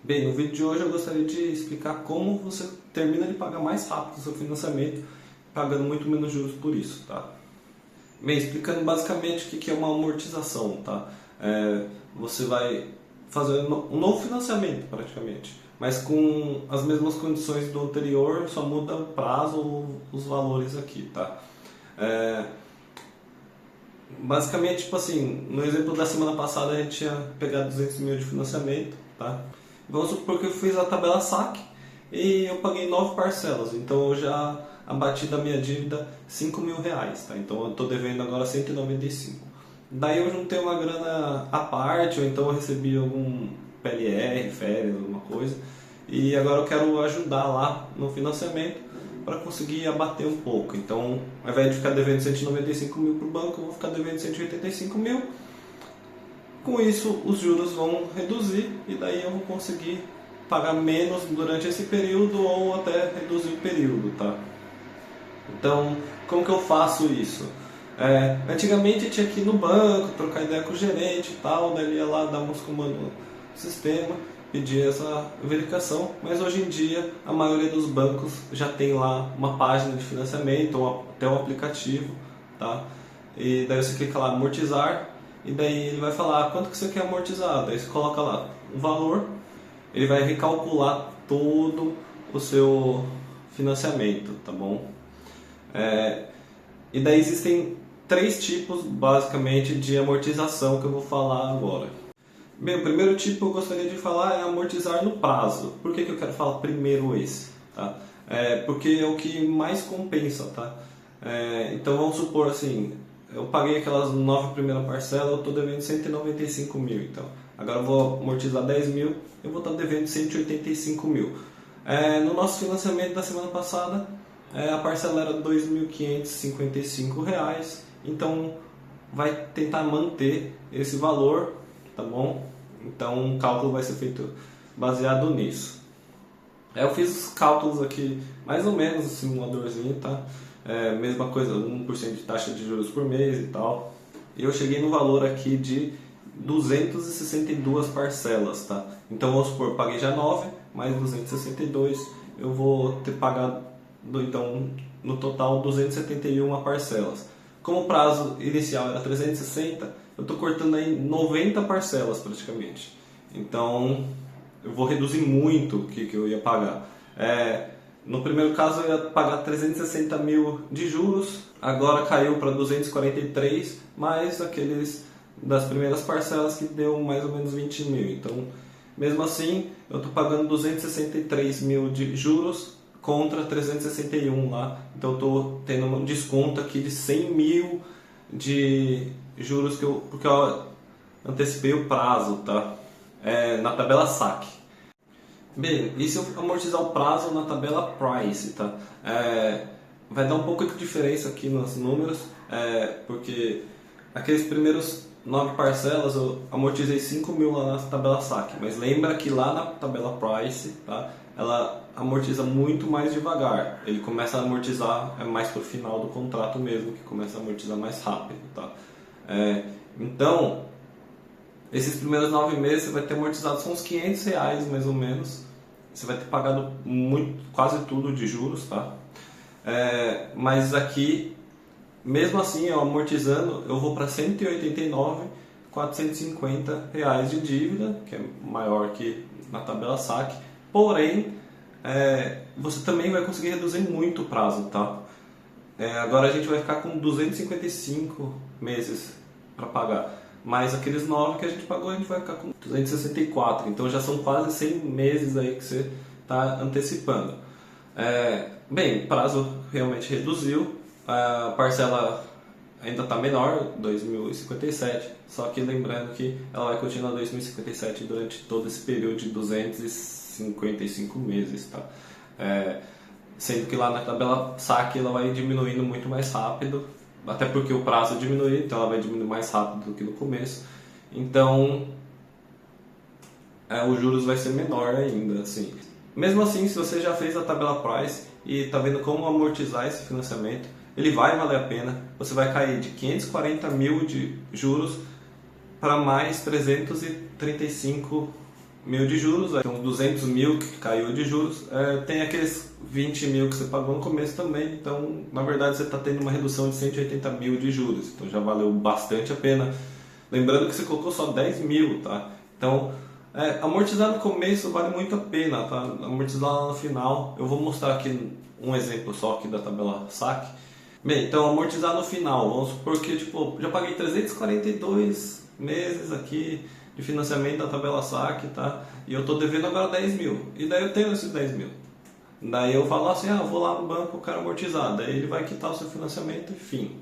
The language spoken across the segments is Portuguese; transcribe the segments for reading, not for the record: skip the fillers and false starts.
Bem, no vídeo de hoje eu gostaria de explicar como você termina de pagar mais rápido o seu financiamento, pagando muito menos juros por isso, tá? Bem, explicando basicamente o que é uma amortização, tá? Você vai fazer um novo financiamento praticamente, mas com as mesmas condições do anterior, só muda o prazo ou os valores aqui, tá? É, Basicamente, tipo assim, no exemplo da semana passada a gente tinha pegado 200 mil de financiamento, tá? Vamos supor que eu fiz a tabela saque e eu paguei 9 parcelas, então eu já abati da minha dívida 5 mil reais, tá? Então eu estou devendo agora 195. Daí eu juntei uma grana à parte, ou então eu recebi algum PLR, férias, alguma coisa, e agora eu quero ajudar lá no financiamento para conseguir abater um pouco. Então, ao invés de ficar devendo 195 mil para o banco, eu vou ficar devendo 185 mil. Com isso, os juros vão reduzir e daí eu vou conseguir pagar menos durante esse período ou até reduzir o período, tá? Então, como que eu faço isso? Antigamente eu tinha que ir no banco, trocar ideia com o gerente e tal, daí ele ia lá dar uns comandos no sistema, pedir essa verificação, mas hoje em dia a maioria dos bancos já tem lá uma página de financiamento ou até um aplicativo, tá? E daí você clica lá amortizar e daí ele vai falar quanto que você quer amortizar, daí você coloca lá um valor, ele vai recalcular todo o seu financiamento, tá bom? É, e daí existem três tipos, basicamente, de amortização que eu vou falar agora. Bem, o primeiro tipo eu gostaria de falar é amortizar no prazo. Por que eu quero falar primeiro esse? Tá? Porque é o que mais compensa. Tá? Então vamos supor assim, eu paguei aquelas 9 primeiras parcelas, eu estou devendo 195 mil. Então, agora eu vou amortizar 10 mil, eu vou estar devendo 185 mil. No nosso financiamento da semana passada, a parcela era R$ 2.555, então vai tentar manter esse valor, tá bom? Então o cálculo vai ser feito baseado nisso. Eu fiz os cálculos aqui, mais ou menos, no simuladorzinho, tá? Mesma coisa, 1% de taxa de juros por mês e tal. E eu cheguei no valor aqui de 262 parcelas, tá? Então vamos supor, eu paguei já 9, mais 262, eu vou ter pagado, então, no total 271 parcelas. Como o prazo inicial era 360, eu estou cortando aí 90 parcelas praticamente. Então eu vou reduzir muito o que eu ia pagar. No primeiro caso eu ia pagar 360 mil de juros, agora caiu para 243, mais aqueles das primeiras parcelas que deu mais ou menos 20 mil. Então, mesmo assim, eu estou pagando 263 mil de juros contra 361 lá. Então, eu estou tendo um desconto aqui de 100 mil de juros porque eu antecipei o prazo, tá? Na tabela saque. Bem, e se eu amortizar o prazo na tabela price, tá? Vai dar um pouco de diferença aqui nos números, porque aqueles primeiros 9 parcelas eu amortizei 5 mil lá na tabela saque, mas lembra que lá na tabela price, tá? Ela amortiza muito mais devagar, ele começa a amortizar mais para o final do contrato mesmo, que começa a amortizar mais rápido, tá? Então, esses primeiros 9 meses você vai ter amortizado são uns R$ 500 mais ou menos. Você vai ter pagado quase tudo de juros, tá? Mas aqui, mesmo assim, eu amortizando, eu vou para R$ 189.450 reais de dívida, que é maior que na tabela saque. Porém, você também vai conseguir reduzir muito o prazo, tá? Agora a gente vai ficar com 255 meses para pagar. Mais aqueles 9 que a gente pagou, a gente vai ficar com 264. Então já são quase 100 meses aí que você está antecipando. Bem, o prazo realmente reduziu. A parcela ainda está menor, 2.057. Só que lembrando que ela vai continuar 2.057 durante todo esse período de 255 meses. Tá? Sendo que lá na tabela saque ela vai diminuindo muito mais rápido, até porque o prazo diminui, então ela vai diminuir mais rápido do que no começo. Então, os juros vai ser menor ainda, assim. Mesmo assim, se você já fez a tabela price e está vendo como amortizar esse financiamento, ele vai valer a pena. Você vai cair de 540 mil de juros para mais 335 mil de juros, aí tem uns 200 mil que caiu de juros, tem aqueles 20 mil que você pagou no começo também, então na verdade você está tendo uma redução de 180 mil de juros, então já valeu bastante a pena. Lembrando que você colocou só 10 mil, tá? Então amortizar no começo vale muito a pena, tá? Amortizar lá no final, eu vou mostrar aqui um exemplo só aqui da tabela saque. Bem, então amortizar no final, vamos supor que tipo, já paguei 342 meses aqui de financiamento da tabela saque, tá? E eu estou devendo agora 10 mil. E daí eu tenho esses 10 mil. Daí eu falo assim, eu vou lá no banco, eu quero amortizar. Daí ele vai quitar o seu financiamento, enfim.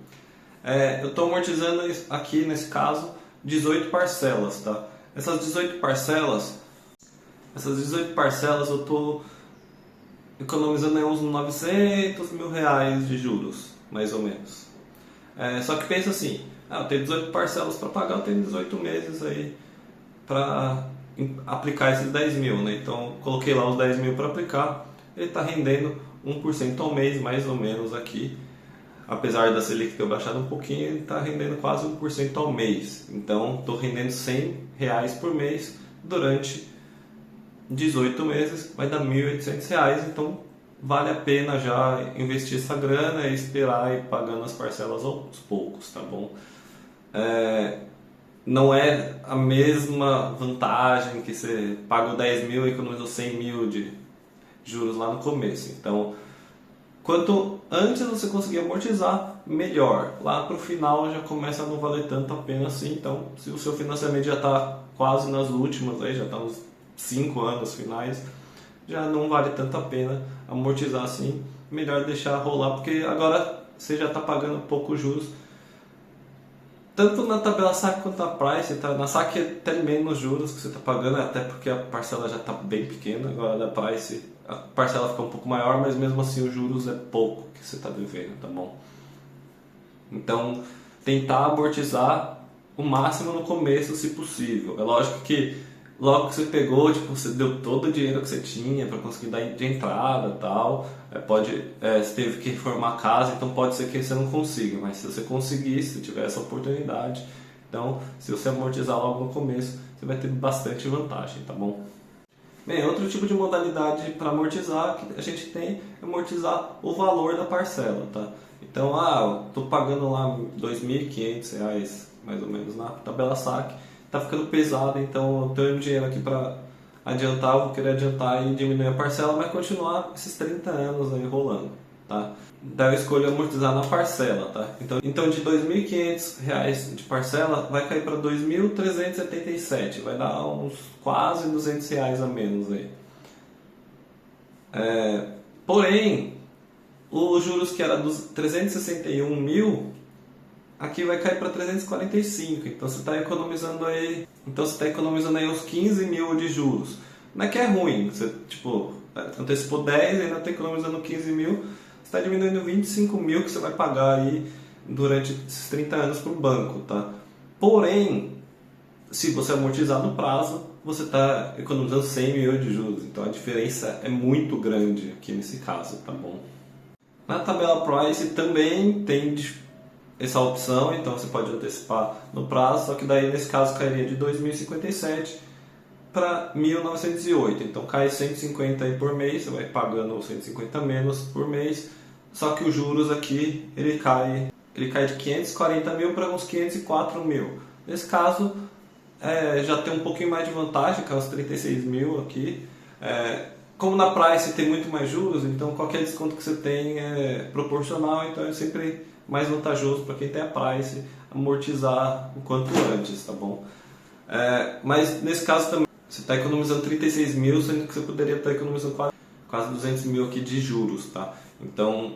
Eu estou amortizando aqui, nesse caso, 18 parcelas, tá? Essas 18 parcelas eu estou economizando aí uns 900 mil reais de juros, mais ou menos. Só que pensa assim, eu tenho 18 parcelas para pagar, eu tenho 18 meses aí para aplicar esses 10 mil, né? Então coloquei lá os 10 mil para aplicar, ele está rendendo 1% ao mês, mais ou menos aqui. Apesar da Selic ter baixado um pouquinho, ele está rendendo quase 1% ao mês. Então estou rendendo 100 reais por mês durante 18 meses, vai dar 1.800 reais. Então vale a pena já investir essa grana e esperar ir pagando as parcelas aos poucos, tá bom? Não é a mesma vantagem que você paga 10 mil e economizou 100 mil de juros lá no começo. Então, quanto antes você conseguir amortizar, melhor. Lá para o final já começa a não valer tanto a pena assim. Então, se o seu financiamento já está quase nas últimas, aí já está nos 5 anos finais, já não vale tanto a pena amortizar assim. Melhor deixar rolar, porque agora você já está pagando poucos juros. Tanto na tabela saque quanto na price, tá? Na saque é até menos juros que você está pagando, até porque a parcela já está bem pequena. Agora da price a parcela fica um pouco maior, mas mesmo assim os juros é pouco que você está devendo, tá bom? Então tentar amortizar o máximo no começo, se possível. É lógico que logo que você pegou, tipo, você deu todo o dinheiro que você tinha para conseguir dar de entrada e tal. Você teve que reformar a casa, então pode ser que você não consiga, mas se você conseguir, se tiver essa oportunidade, então se você amortizar logo no começo, você vai ter bastante vantagem, tá bom? Bem, outro tipo de modalidade para amortizar que a gente tem é amortizar o valor da parcela, tá? Então, estou pagando lá R$ 2.500 mais ou menos na tabela saque, tá ficando pesado, então eu tenho dinheiro aqui para adiantar, eu vou querer adiantar e diminuir a parcela, mas continuar esses 30 anos aí rolando, tá? Daí eu escolho amortizar na parcela, tá? Então de R$ 2.500 de parcela vai cair para 2.377, vai dar uns quase R$ 200 a menos aí. Porém, os juros que era dos 361 mil, aqui vai cair para 345, então você está economizando aí, uns 15 mil de juros. Não é que é ruim, você antecipou 10 e ainda está economizando 15 mil, você está diminuindo 25 mil que você vai pagar aí durante esses 30 anos para o banco, tá? Porém, se você amortizar no prazo, você está economizando 100 mil de juros, então a diferença é muito grande aqui nesse caso, tá bom? Na tabela Price também tem essa opção, então você pode antecipar no prazo, só que daí nesse caso cairia de 2.057 para 1.908, então cai 150 aí por mês, você vai pagando 150 menos por mês, só que os juros aqui ele cai de 540 mil para uns 504 mil. Nesse caso já tem um pouquinho mais de vantagem, que é os 36 mil aqui. Como na Price tem muito mais juros, então qualquer desconto que você tem é proporcional, então é sempre mais vantajoso para quem tem a Price amortizar o quanto antes, tá bom? Mas nesse caso também, você está economizando 36 mil, sendo que você poderia estar economizando quase 200 mil aqui de juros, tá? Então,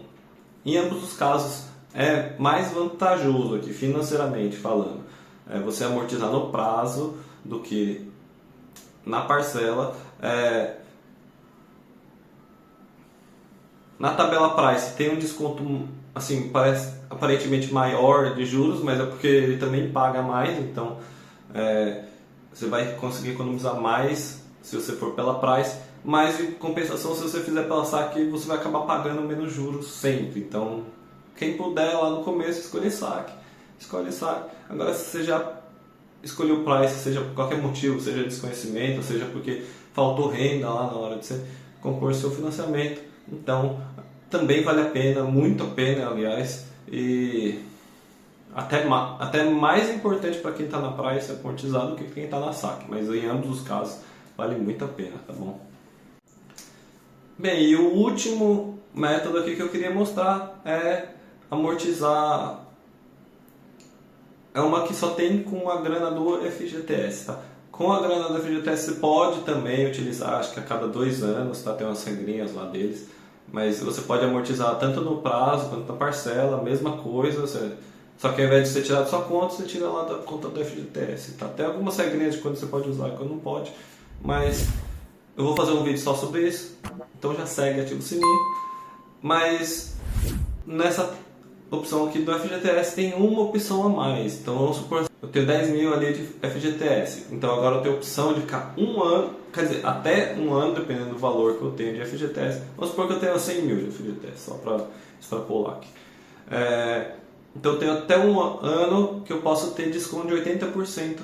em ambos os casos, é mais vantajoso aqui, financeiramente falando, você amortizar no prazo do que na parcela. Na tabela Price tem um desconto, assim, parece aparentemente maior de juros, mas é porque ele também paga mais, então você vai conseguir economizar mais se você for pela Price, mas em compensação, se você fizer pela saque, você vai acabar pagando menos juros sempre. Então, quem puder lá no começo escolhe saque. Agora, se você já escolheu o price, seja por qualquer motivo, seja desconhecimento, seja porque faltou renda lá na hora de você compor seu financiamento, então também vale a pena, muito a pena, aliás, e até mais importante para quem está na praia ser amortizado do que quem está na saque, mas em ambos os casos vale muito a pena, tá bom? Bem, e o último método aqui que eu queria mostrar é amortizar. É uma que só tem com a grana do FGTS, tá? Com a grana do FGTS você pode também utilizar, acho que a cada 2 anos, tá? Tem umas regrinhas lá deles, mas você pode amortizar tanto no prazo quanto na parcela, a mesma coisa, só que ao invés de você tirar da sua conta, você tira lá da conta do FGTS, tá? Tem algumas regrinhas de quando você pode usar e quando não pode, mas eu vou fazer um vídeo só sobre isso, então já segue, ativa o sininho, mas nessa opção aqui do FGTS tem uma opção a mais. Então vamos supor, eu tenho 10 mil ali de FGTS, então agora eu tenho a opção de ficar um ano, quer dizer, até um ano, dependendo do valor que eu tenho de FGTS. Vamos supor que eu tenho 100 mil de FGTS, só para extrapolar aqui. Então eu tenho até um ano que eu posso ter desconto de 80%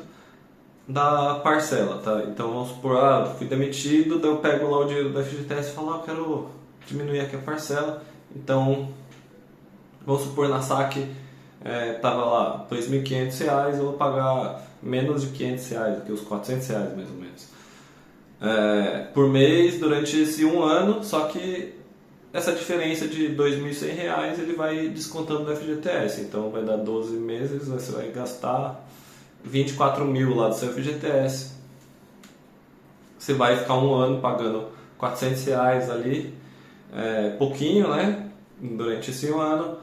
da parcela, tá? Então vamos supor, fui demitido, daí eu pego lá o dinheiro do FGTS e falo, eu quero diminuir aqui a parcela, então vamos supor na saque tava lá R$2.500, eu vou pagar menos de R$500, aqui os R$400 mais ou menos, por mês durante esse um ano, só que essa diferença de R$2.100 ele vai descontando do FGTS, então vai dar 12 meses, você vai gastar 24 mil lá do seu FGTS, você vai ficar um ano pagando R$400 ali, pouquinho, né, durante esse um ano,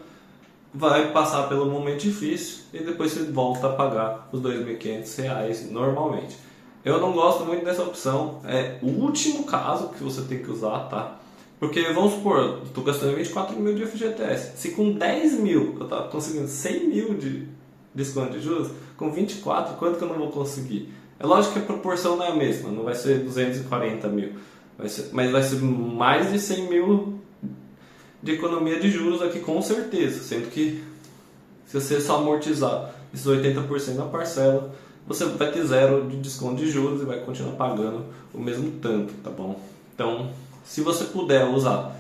vai passar pelo momento difícil e depois você volta a pagar os R$2.500 normalmente. Eu não gosto muito dessa opção, é o último caso que você tem que usar, tá? Porque vamos supor, eu estou gastando 24 mil de FGTS, se com 10 mil eu estava conseguindo 100 mil de desconto de juros, com 24 quanto que eu não vou conseguir? É lógico que a proporção não é a mesma, não vai ser 240 mil, mas vai ser mais de 100 mil de economia de juros aqui com certeza, sendo que se você só amortizar esses 80% da parcela, você vai ter zero de desconto de juros e vai continuar pagando o mesmo tanto, tá bom? Então, se você puder usar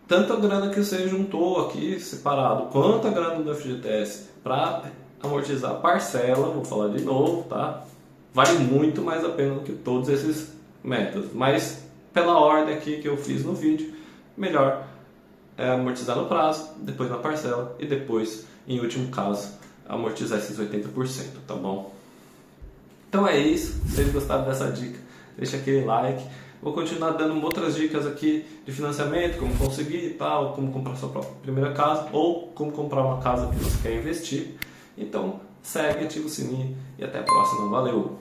tanto a grana que você juntou aqui separado, quanto a grana do FGTS para amortizar a parcela, vou falar de novo, tá? Vale muito mais a pena do que todos esses métodos, mas pela ordem aqui que eu fiz no vídeo, melhor amortizar no prazo, depois na parcela e depois, em último caso, amortizar esses 80%, tá bom? Então é isso, se vocês gostaram dessa dica, deixa aquele like. Vou continuar dando outras dicas aqui de financiamento, como conseguir e tal, como comprar sua própria primeira casa ou como comprar uma casa que você quer investir. Então segue, ativa o sininho e até a próxima. Valeu!